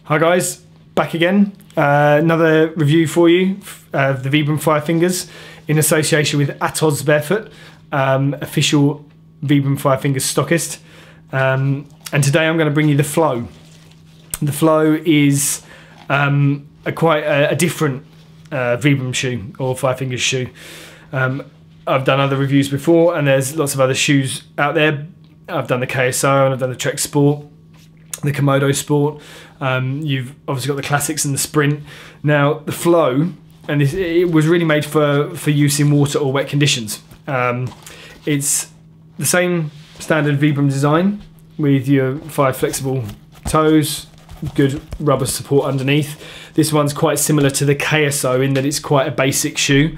Hi guys, back again. Another review for you of the Vibram Fivefingers in association with Atos Barefoot, official Vibram Fivefingers stockist. And today I'm going to bring you the Flow. The Flow is quite a different Vibram shoe or Fivefingers shoe. I've done other reviews before, and there's lots of other shoes out there. I've done the KSO and I've done the Trek Sport, the Komodo Sport. You've obviously got the classics and the Sprint. Now the Flow, and it was really made for use in water or wet conditions. It's the same standard Vibram design with your 5 flexible toes, good rubber support underneath. This one's quite similar to the KSO in that it's quite a basic shoe.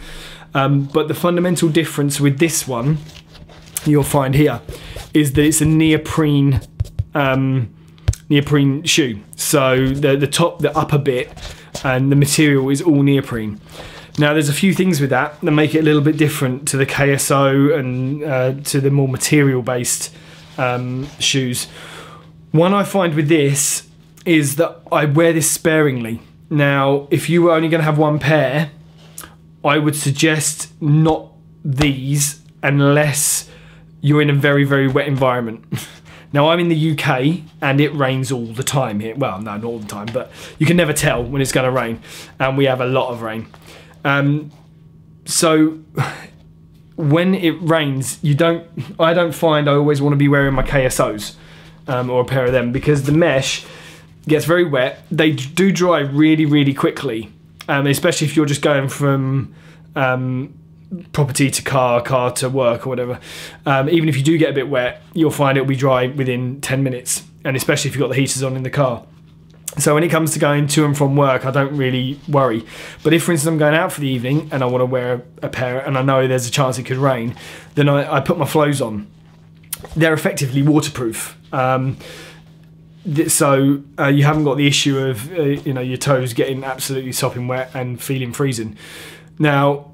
But the fundamental difference with this one you'll find here is that it's a neoprene shoe. So the upper bit and the material is all neoprene. Now there's a few things with that make it a little bit different to the KSO and to the more material based shoes. One I find with this is that I wear this sparingly. Now if you were only going to have one pair, I would suggest not these unless you're in a very, very wet environment. Now I'm in the UK and it rains all the time here. Well, no, not all the time, but you can never tell when it's going to rain, and we have a lot of rain. So when it rains, I don't find I always want to be wearing my KSOs or a pair of them, because the mesh gets very wet. They do dry really, really quickly, especially if you're just going from property to car to work or whatever. Even if you do get a bit wet, you'll find it'll be dry within 10 minutes, and especially if you've got the heaters on in the car. So when it comes to going to and from work, I don't really worry. But if, for instance, I'm going out for the evening and I want to wear a pair and I know there's a chance it could rain, then I put my Flows on. They're effectively waterproof. So you haven't got the issue of your toes getting absolutely sopping wet and feeling freezing. Now,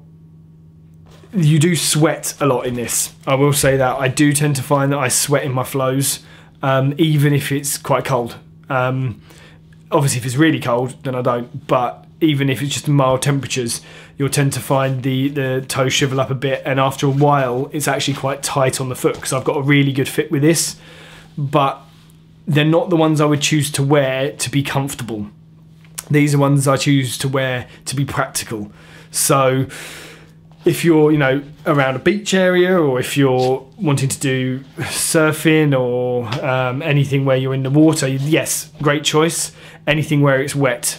you do sweat a lot in this. I will say that. I do tend to find that I sweat in my Flows, even if it's quite cold. Obviously, if it's really cold, then I don't. But even if it's just mild temperatures, you'll tend to find the toes shrivel up a bit. And after a while, it's actually quite tight on the foot, because I've got a really good fit with this. But they're not the ones I would choose to wear to be comfortable. These are ones I choose to wear to be practical. So if you're, around a beach area, or if you're wanting to do surfing or anything where you're in the water, yes, great choice. Anything where it's wet,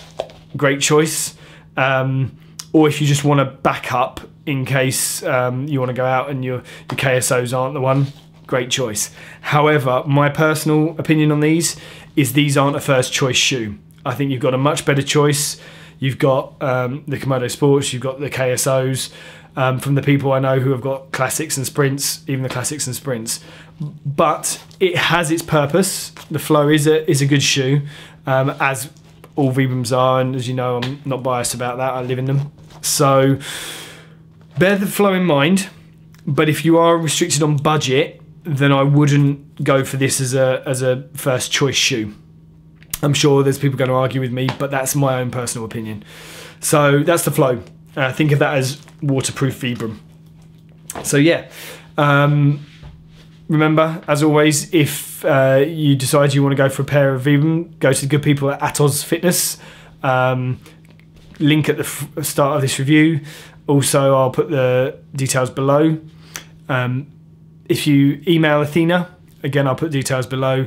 great choice. Or if you just want to back up in case you want to go out and your KSOs aren't the one, great choice. However, my personal opinion on these is these aren't a first choice shoe. I think you've got a much better choice. You've got the Komodo Sports, you've got the KSOs, from the people I know who have got classics and sprints, even the classics and sprints. But it has its purpose. The Flow is a good shoe, as all Vibrams are, and as you know, I'm not biased about that. I live in them. So bear the Flow in mind. But if you are restricted on budget, then I wouldn't go for this as a first choice shoe. I'm sure there's people going to argue with me, but that's my own personal opinion. So that's the Flow. Think of that as waterproof Vibram. So yeah, remember, as always, if you decide you want to go for a pair of Vibram, go to the good people at Atos Fitness. Link at the start of this review. Also, I'll put the details below. If you email Athena, again, I'll put details below.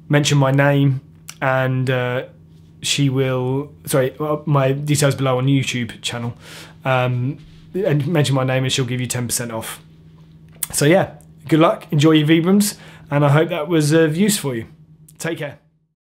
Mention my name, and she will, my details below on YouTube channel, and mention my name and she'll give you 10% off. So yeah, good luck, enjoy your Vibrams, and I hope that was of use for you. Take care.